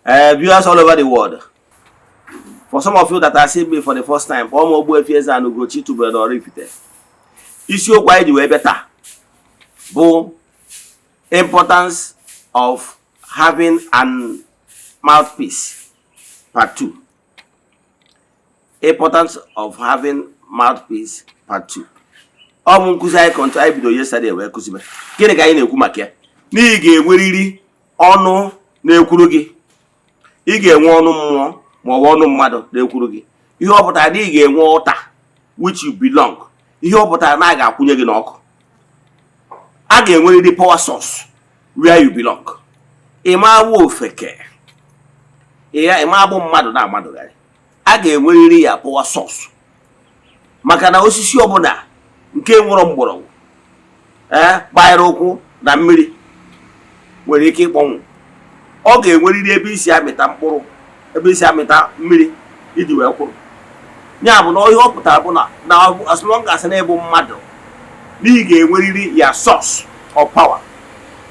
Viewers all over the world, for some of you that are seeing me for the first time, Eze-Ana Ugochi tubelu Oraifite. Isiokwu anyị dị wee beta bụ importance of having an mouthpiece, part 2. Importance of having mouthpiece, part 2. Ọ bụ nkụzi anyị kọntra anyị bido yesterday wee kụzibe. Gịnị ka anyị na-ekwu maka ya? Na ị ga-enwerịrị ọnụ na-ekwuru gị. Ị ga-enwe ọnụ mmụọ ma ọ bụ ọnụ mmadụ na-ekwuru gị. Ihe ọ pụtara na ị ga-enwe ụta which you belong. Ihe ọ pụtara na a ga-akwụnye gị n'ọkụ. A ga-enwerịrị power source where you belong. Ị ma bụ ofeke. Ị ma bụ mmadụ na mmadụ gari. A ga-enwerịrị ya power source. Maka na osisi ọbụla nke nwere mgbọrọgwụ gbanyere ụkwụ na mmiri nwere ike ịkpọnwụ. Ọ ga-enwerịrị ebe isi amịta mkpụrụ, ebe isi amịta mmiri iji wee kwụrụ. Ya bụ na ihe ọ pụtara bụ na as long as na ebu mmadụ na ị ga-enwerịrị ya source of power.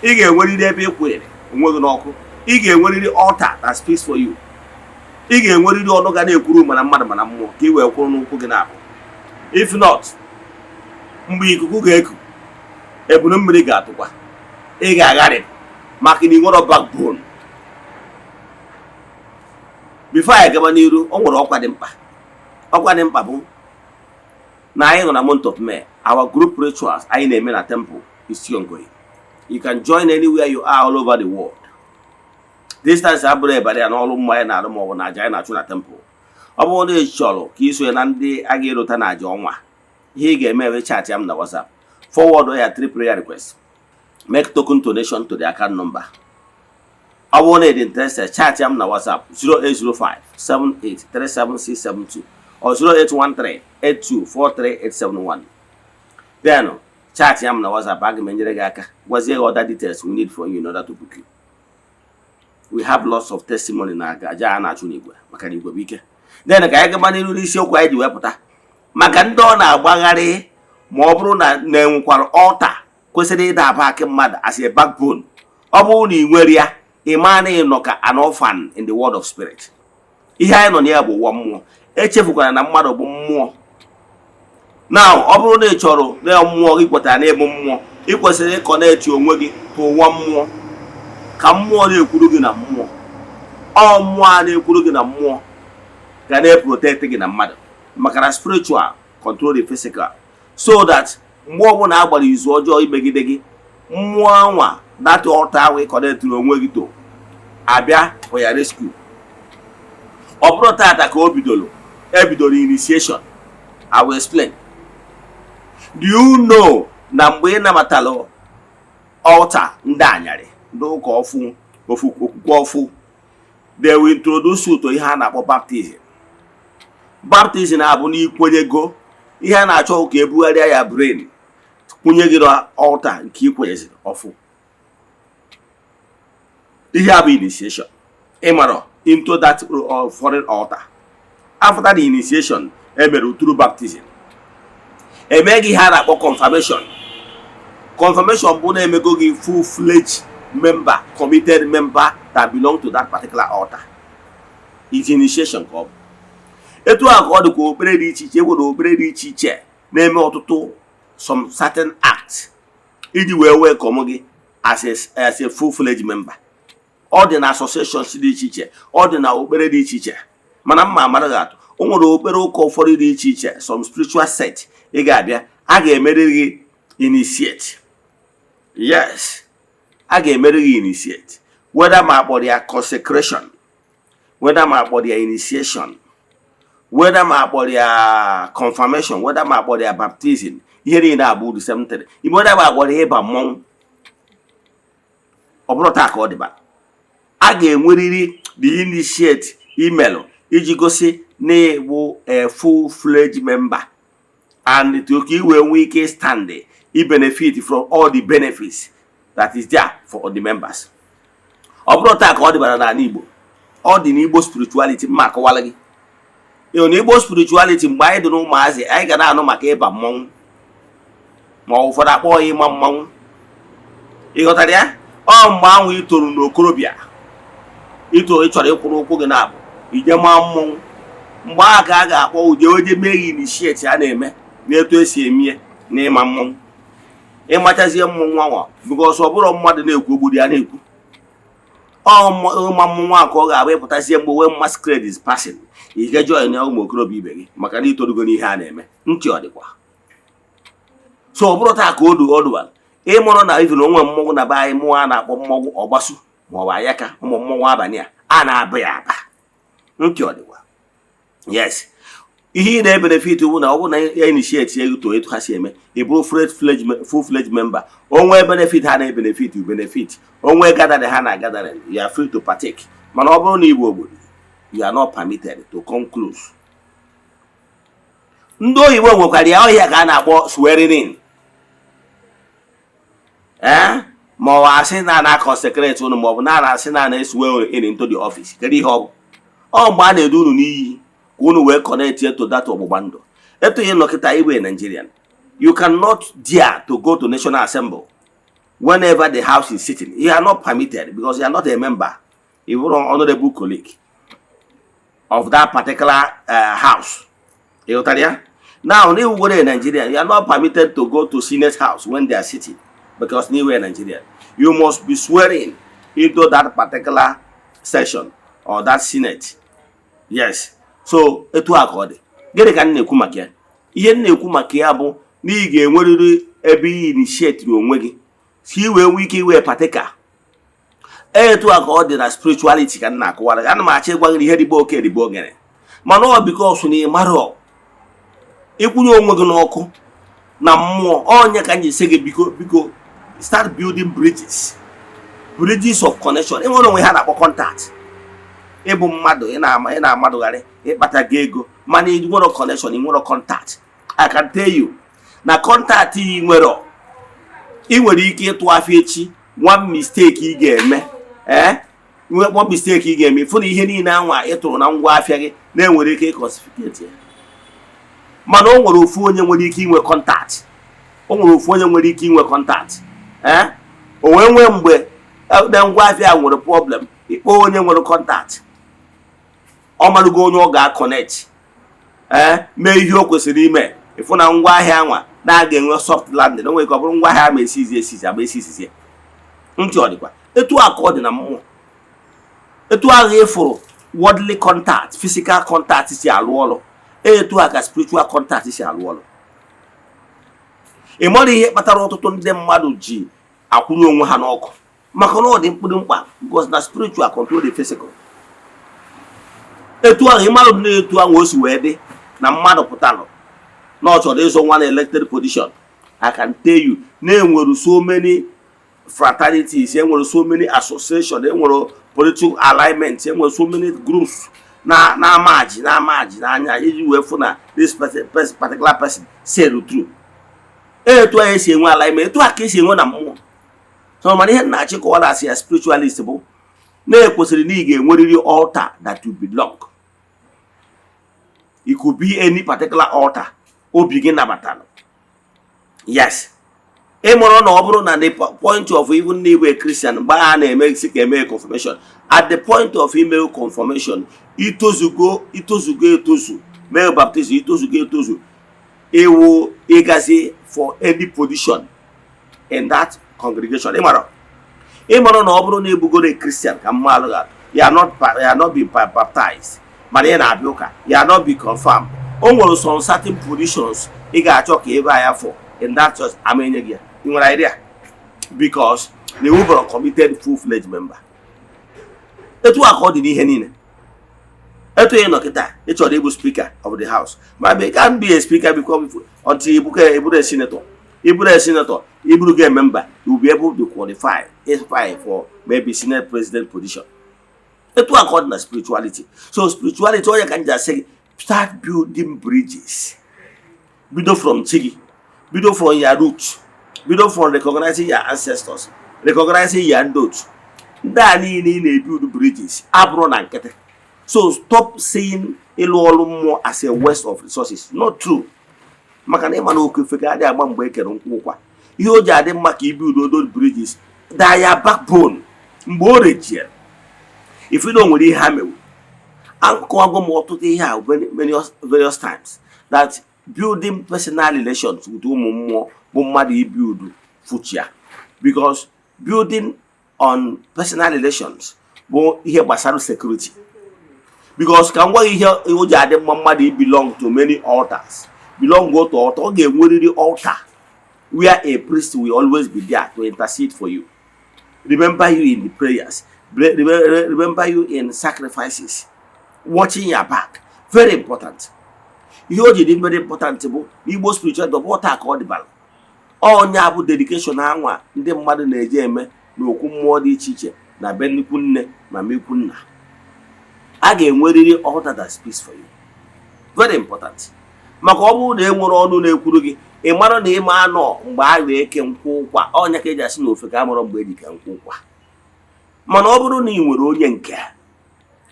Ị ga-enwerịrị ebe ịkwụnyere onwe gị n'ọkụ. Ị ga-enwerịrị altar that speaks for you. Ị ga-enwerịrị ọnụ ga na-ekwuru mana mmadụ mana mmụọ ka ị wee kwụrụ n'ụkwụ gị na-abụ. If not, mgbe ikuku ga-eku, ebunu mmiri ga-atụkwa. Ị ga-agharị maka na ị nwere backbone. Before I gaba n'iru, o nwere ọkwa dị mkpa. Ọkwa dị mkpa bụ na anyị nọ na month of May. Our group rituals anyị na-eme na temple is still ongoing. You can join anywhere you are all over the world. Distance abụrụ ebara ya n'ọrụ mmanya na-arụ maọbụ na aja anyị na-achụ na temple. Ọ bụrụ na ị chọrọ ka ị sonye na ndị a ga-erota na aja ọnwa, ihe ị ga-eme ebe chat ya m na WhatsApp. Forward ya 3 prayer requests. Make token donation to the account number. I want it interested. Chat ya m na WhatsApp 0805-7837-672 or 0813-8243-871. Then chat ya m na WhatsApp. Aga m enyere gị aka. Gwazie gị other details we need from you in order to book you. We have lots of testimony na aja a na-achụ n'igwe maka na igwe bụ ike. Then ka anyị gaba n'iru n'isiokwu anyị ji wepụta maka ndị ọ na-agbagharị ma ọ bụrụ na na-enwekwara altar kwesịrị ịda aba aka mmadụ as a backbone. Ọ bụrụ na ị nwere ya, ị ma na ị nọ ka an orphan in the world of spirit. Ihe anyị nọ na ya bụ ụwa mmụọ. Echefukwara na mmadụ bụ mmụọ. Now, ọ bụrụ na ị chọrọ na mmụọ gị kwetara na ịbụ mmụọ, ị kwesịrị ịkọnetị onwe gị ka ụwa mmụọ. Ka mmụọ na-ekwuru gị na mmụọ. Ọ mmụọ a na-ekwuru gị na mmụọ ga na-eprotect gị na mmadụ. Maka na spiritual control the physical. So that mgbe ọbụla agbara izu ọjọọ imegide gị, mmụọ anwa that altar ahụ ịkọnetịrị onwe gị to abịa for your rescue. Ọ bụrụ tata ka o bidoro initiation. I will explain. Do you know na mgbe ị nabatara altar ndị anyarị, ndị ụka okwukwe ọfụ, they will introduce you to ihe a na-akpọ baptism. Baptism abụ n'ikwenyego ihe a na-achọ ka ebugharịa ya brain kwụnye gị na altar nke ikwenyeziri ọfụ. Ihe a bụ initiation. Ịmara into that foreign altar. After the initiation, emere through baptism. Eme gị ihe a na-akpọ confirmation. Confirmation bụ na emego gị full-fledged member, committed member that belong to that particular altar. It's initiation ka ọ bụ. Etu a ka ọ dị ka okpere dị iche iche, nwere okpere dị iche iche na-eme ọtụtụ some certain acts iji wee welcome gị as a full-fledged member. Ọ dị na associations dị iche iche, ọ dị na okpere dị iche iche. Mana mma amara gị atụ, o nwere okpere ụka ụfọdụ dị iche iche, some spiritual sect ị ga-abịa, a ga-emere gị initiate. Yes, a ga-emere gị initiate. Whether ma akpọrọ ya consecration, whether ma akpọrọ ya initiation, whether ma akpọrọ ya confirmation, whether ma akpọrọ ya baptism, ihe niile abụ the same thing. Igbe whether ma akpọrọ ya ịba mmọnwụ, ọ bụrụ taa ka ọ dịba. A ga-enwerịrị the initiate email iji gosi na ịbụ a full-fledged member and to ka iwe nwee ike stand i benefit from all the benefits that is there for the members. Ọ bụrụ taa ka ọ dịbara n'ala Igbo, ọ dị n'Igbo spirituality mma akọwala gị. N'Igbo spirituality mgbe anyị dị n'ụmụazị, anyị ga na-anụ maka ịba mmọnwụ ma ụfọdụ akpọ ya ịma mmanwụ. Ị ghọtara ya? Ọ mgbe ahụ ị toru n'okorobịa ito ịchọrọ ịkwụrụ ụkwụ gị na-abụ ije maa mmọnwụ mgbe a ka a ga-akpọ ụdị oje mee initiate a na-eme n'etu esi eme na ịma mmọnwụ ịmachazie mmọnwụ anwa because ọ bụrụ mmadụ na-ekwu ogburu ya na-ekwu ịma mmọnwụ a ka ọ ga-abụ ịpụtazie mgbe wee masquerade is passing ike join ya ụmụ okorobịa ibe gị maka na itorugo n'ihe a na-eme ntị ọ dịkwa so ọ bụrụ taa ka oduwal ịmụrụ na even onwe mmọnwụ na be anyị mmụọ a na-akpọ mmọnwụ ọgbasu maọbụ ayaka ụmụ mmọnwụ abalị a na-aba ya aba ntị ọ dịkwa yes ihe ị na-ebenefit bụ na ọ bụrụ na ya initiate ya etu ha si eme ị bụrụ full-fledged member onwe benefit ha na-ebenefit you benefit onwe gathering ha na gathering you are free to partake mana ọ bụrụ na igbo obodo you are not permitted to come close. Ndị oyibo nwekwara ya ọhịa ka a na-akpọ swearing in ma ọ asị na consecrate unu maọbụ na asị na swear in into the office kedu ihe ọ bụ ọ mgbe a na-edu unu n'iyi ka unu wee connect to that ọgbụgba ndụ etu ihe nọkịta iwe Nigerian you cannot dare to go to National Assembly whenever the house is sitting. You are not permitted because you are not a member, you are an honorable colleague of that particular house. Now, when you go in Nigeria, you are not permitted to go to Senate's house when they are sitting because you are Nigerian. You must be swearing into that particular session or that Senate. Yes. So, etu akode. Gede ka nne kumaki. Ihe nne kumaki abu ni ge enweriri ebe initiate onwe gi. Si we wiki we parteka. Etu akode na spirituality ka nna akwara. Ana ma ache gwa ihe dibo oke dibo ogene. Mana ọ because ni maro. Ikwunye onwe gi n'ọkụ na mmụọ onye ka nji se gi biko start building bridges of connection. Enwere onwe ha na-akpọ contact. Ebu mmadụ ị na-amadụgharị ịkpata gị ego mana ị nwere connection, ị nwere contact. I can tell you na contact ị nwere ike ịtụ afọ echi one mistake ị ga-eme one mistake ị ga-eme fụ na ihe niile anwa ịtụrụ na ngwa afịa gị na-enwere ike ịkọsifiketi ya mana o nwere ofu onye nwere ike inwe contact o wee nwee mgbe na ngwa afịa nwere problem ikpo onye nwere contact ọ malugo onye ọ ga-connect mee ihe o kwesịrị ime ịfụ na ngwa ahịa anwa na-aga enwe soft landing o nwere ka ọ bụrụ ngwa ahịa ma esizi agba esizi ntị ọ dịkwa etu aka ọ dị na mmụọ etu agha ịfụrụ worldly contact physical contact si alụ ọrụ etu aka spiritual contact si alụ ọrụ ị mara ihe kpatara ọtụtụ ndị mmadụ ji akwụnye onwe ha n'ọkụ maka na ọ dị mkpa because na spiritual control the physical. Etu ahụ ịmalụ na etu ahụ o si wee dị na mmadụ pụtalụ na ọ chọrọ ịzọ nwa na elected position. I can tell you na enwere so many fraternities, enwere so many associations, enwere political alignments, enwere so many groups na amaji n'anya iji wee fụ na this particular person say the truth. Etu ahụ esi enwe alignment, etu ahụ ka esi enwe na mmụọ. So man ihe na-achịkọwara as a spiritualist bụ na-ekwesịrị na ị ga-enwerịrị altar that you belong. It could be any particular altar obi gị nabatara. Yes. Ịmụrụ na ọ bụrụ na the point of even na iwe Christian mgbe a na-eme isi ka eme confirmation, at the point of email confirmation itozugo mee baptism itozu ewu ịgazi for any position in that congregation. Ịmara na ọ bụrụ na ebugoro Christian ka mma alụga you are not being baptized mana ị na-abịa ụka you are not be confirmed. O nwere some certain positions ị ga-achọ ka ebe anya for in that church amenye gị. You nwere idea because the were committed full-fledged member. Etu aka ọ dị n'ihe niile. Etu ị nọ kịta ị chọrọ ịbụ speaker of the house but you can't be a speaker because until you become a senator. You get a member, you will be able to qualify for maybe Senate President position. It's according to spirituality. So spirituality, all you can just say, start building bridges. Build from Chigi, build from your roots, build from recognizing your ancestors, recognizing your roots. Then you build bridges. So stop saying Elo as a waste of resources. Not true. Maka na ịmana okefeke adị agba mgbe ekere nkwụ ụkwa ihe o ji adị mma ka ibuild those bridges that are backbone mgbe o rejiere if you don't really have me, I'm going to here various times that building personal relations with more build future, because building on personal relations will here basal security. Because can what here you belong to many altars, go to altar, the altar where a priest will always be there to intercede for you. Remember you in the prayers, remember you in sacrifices, watching your back. Very important. You did very important table. Igbo spiritual the water called the battle. All nyabu dedication anwa ndị mmadụ na-eje eme n'okwu mmụọ dị iche iche na be nnukwu nne ma mekwu nna. A ga-enwerịrị altar that speaks for you. Very important. Maka ọ bụrụ na e nwere ọnụ na-ekwuru gị, ị mara na ịma anọ mgbe a na-eke nkwụ ụkwa, ọnya ka eji asị na ofe ka amụrụ mgbe eji ke nkwụ ụkwa. Mana ọ bụrụ na ị nwere onye nke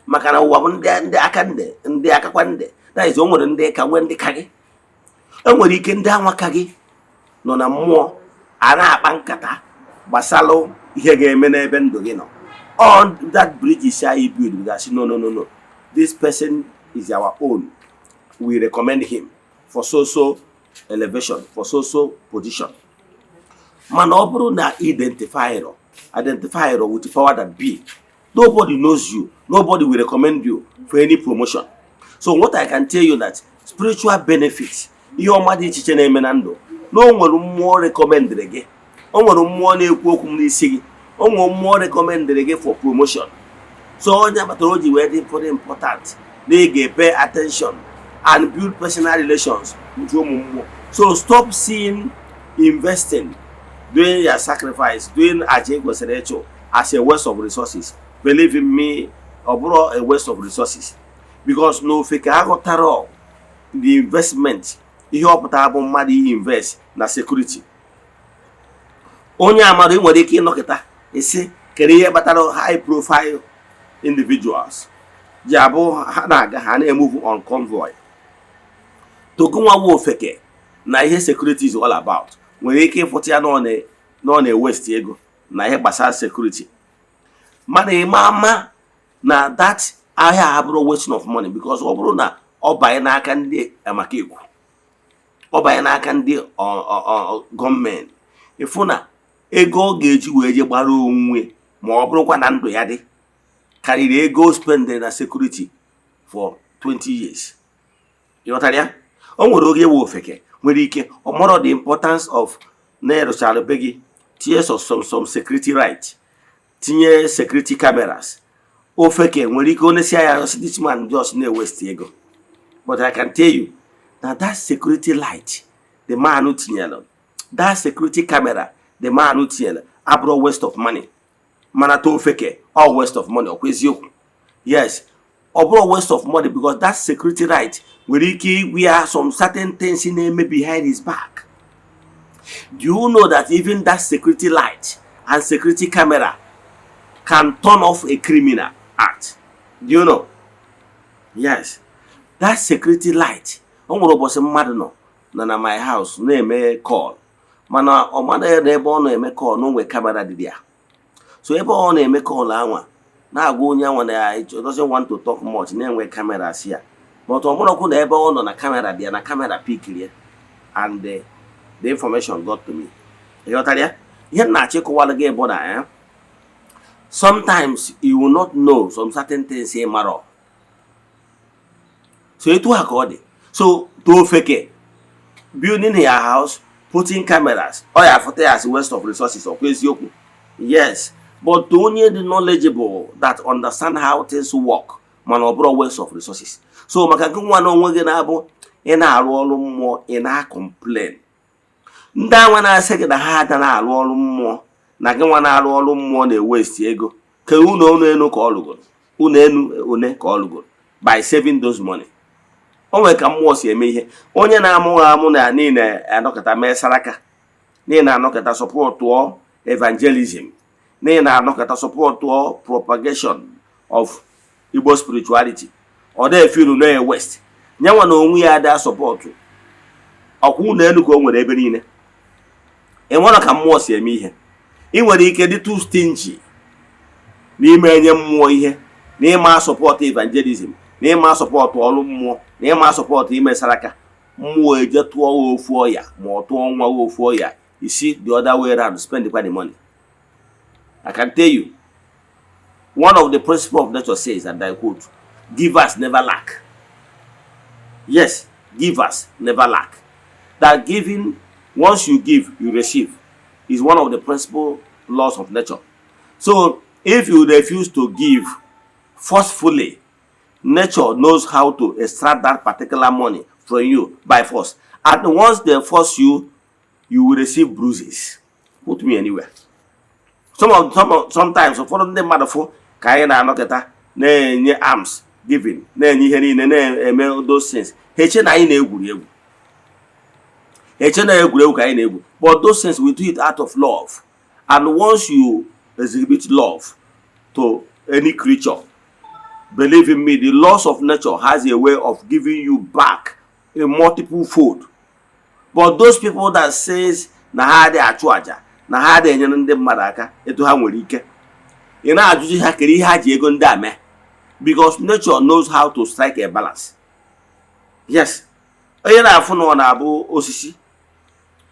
maka na ụwa bụ ndị akakwa ndị na izo nwere ndị ka nwe ndị ka gị. Enwere ike ndị anwa ka gị nọ na mmụọ a na-akpa nkata gbasalụ ihe ga-eme n'ebe ndụ gị nọ. All that bridge is I build with us. No. This person is our own. We recommend him for so elevation, for so position. Man, ọ bụrụ na identify with the power that be. Nobody knows you. Nobody will recommend you for any promotion. So what I can tell you that spiritual benefits, ihe ọma dị iche na-eme na ndụ, na o nwere mmụọ recommended gị, o nwere mmụọ na-ekwu okwu n'isi gị, o nwere mmụọ recommended gị for promotion. So onye abatara o ji wee dị very important na ị ga-pay attention and build personal relations with ụmụ mmụọ. So stop seeing investing, doing your sacrifice, doing aje kwesịrị ịchụ as a waste of resources. Believe in me, ọ a waste of resources. Because no fake aghọtara the investment ihe ọpụtara bụ mmadụ invest na security. Onye amado ị nwere ike ịnọkịta isi kere ihe kpatara high profile individuals ji abụ ha na-aga ha na-emove on convoy togunwa wo feke na ihe security is all about. Nwere ike ịfụta ya nọ na waste ego na ihe gbasara security. Mana ịma na that ahịa abụrụ wasting of money, because ọ bụrụ na ọ banye n'aka ndị amaka ekwu, ọ banye n'aka ndị gọọmenti, ịfụ na ego ọ ga-eji wee je gbara onwe ma ọ bụrụkwa na ndụ ya dị karịrị ego spend na security for 20 years. Ịghọtara ya? O nwere oge ewu ofeke nwere ike ọmọrọ the importance of na-erụchara be gị tinye some security right, tinye security cameras. Ofeke nwere ike onye si ya this man just na-waste ego. But I can tell you that security light the man who tinyere, that security camera the man who tinyere abụrụ waste of money. Mana to ofeke all waste of money. Okweziokwu. Yes, abụrụ waste of money because that security light nwere ike wear some certain things na-eme behind his back. Do you know that even that security light and security camera can turn off a criminal act? Do you know? Yes. That security light. O nwere ụbọchị mmadụ nọ na my house na-eme call. Mana ọ mmadụ ya ebe ọ na-eme call no nwe camera dị ya. So ebe ọ na-eme call anwa na-agwa onye anwa na he doesn't want to talk much na-enwe camera si ya. But ọ mụrụ na ebe ọ nọ na camera dị ya na camera pick ya and the information got to me. Ịghọtara ya? Ihe na-achịkọwala gị bụ na sometimes you will not know some certain things here maro. So it will accord. So to fake building your house, putting cameras, all your photo as a waste of resources or yes. But to only the knowledgeable that understand how things work, man or waste of resources. So makaku one on one abo in our roll more in our complaint. That when I say the hard and I roll more. Na gị nwa na-arụ ọrụ mmụọ na-waste ego ke unu ka ọlụgoro une ka ọlụgoro by saving those money. O nwere ka mmụọ si eme ihe. Onye na-amụ amụ na niile anọkọta mee saraka, niile anọkọta support evangelism, niile anọkọta support propagation of Igbo spirituality. Ọ dị feel no west nyanwa na onwe ya ada support ọkwụ na enu ka o nwere ebe niile. Enwere ka mmụọ si eme ihe. I nwere ike dị too stingy n'ime enye mmụọ ihe na ịma support evangelism, na ịma support ọrụ mmụọ, na ịma support ime saraka, mmụọ eje tụọ ofu ọya ma ọ tụọ nwa ofu ọya, you see the other way around, spend the money. I can tell you, one of the principles of nature says, and I quote, givers never lack. Yes, givers never lack. That giving, once you give, you receive, is one of the principal laws of nature. So if you refuse to give forcefully, nature knows how to extract that particular money from you by force. And once they force you, you will receive bruises. Put me anywhere. Sometimes, for the matter for Kayana Noketa, ne arms giving, ne those things. But those things we do it out of love. And once you exhibit love to any creature, believe in me, the laws of nature has a way of giving you back a multiple fold. But those people that says na ha dey achụ aja, na ha dey enyere ndị mmadụ aka etu ha nwere ike, ị na-ajụzi ha kere ihe ha ji ego ndị a mee, because nature knows how to strike a balance. Yes, onye na-afụ na ọ na-abụ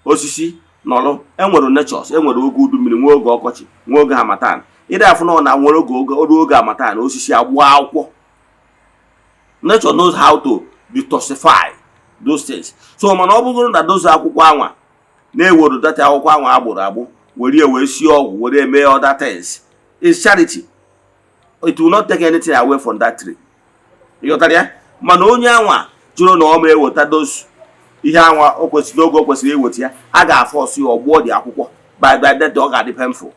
osisi nọrọ, enwere natures, enwere oge udu mmiri, nwe oge ọkọchị, nwe oge harmattan. Ị na-afụ na ọ na nwere oge harmattan, osisi agba akwụkwọ. Nature knows how to detoxify those things. So mana ọ bụrụ na those akwụkwọ anwa na-ewere data akwụkwọ anwa agbụrụ agbụ, were sie ọgwụ, were mee other things, it's charity. It will not take anything away from that tree. Ịghọtara ya? Mana onye anwa jụrụ na ọ ma eweta those ihe anwa o kwesịrị oge o kwesịrị eweta ya, a ga-afọsụ ya ọgbụọ dị akwụkwọ, by that ọ ga-adị painful.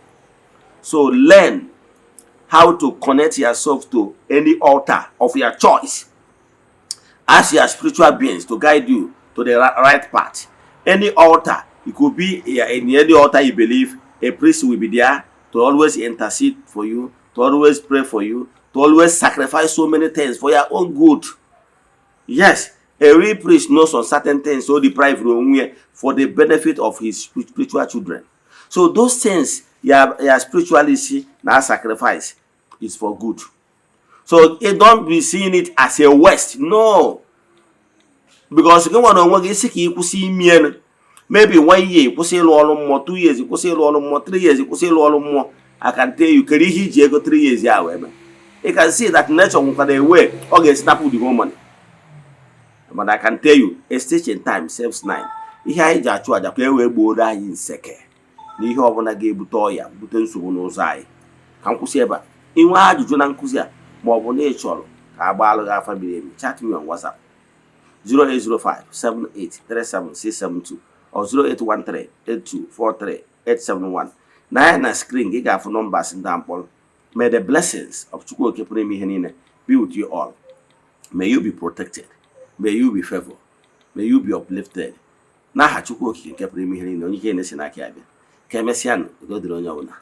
So learn how to connect yourself to any altar of your choice. Ask your spiritual beings to guide you to the right path. Any altar, it could be in any altar you believe, a priest will be there to always intercede for you, to always pray for you, to always sacrifice so many things for your own good. Yes, a real priest knows on certain things so deprive you for the benefit of his spiritual children. So those things, your spirituality, now sacrifice, is for good. So don't be seeing it as a waste. No. Because you want to maybe 1 year, you say more, 2 years, you say more, 3 years, you say more. I can tell you, you go 3 years. You can see that nature will find a way or get snap with the woman. But I can tell you, a stage in time saves 9. Ihe anyị ji achụ aja ka wee gboo anyị nseke na ihe ọbụla ga-ebute ọya bute nsogbu n'ụzọ anyị. Ka nkwụsị ebe a. Inwe ajụjụ na nkụzi a ma ọ bụ na ị chọrọ ka agbaalụ gị afa miri emi, chat me on WhatsApp 08057837672 or 08138243871. Na screen gị ga-afụ numbers ndị mkpọrọ. May the blessings of Chukwu Oke pụrụ ime ihe niile be with you all. May you be protected. May you be favored. May you be uplifted. N'aha Chukwu Okike nke pụrụ ime ihe niile, onye ike na-esi n'aka ya bịa. Ka emesịa nụ, udo dịrị onye ọbụla.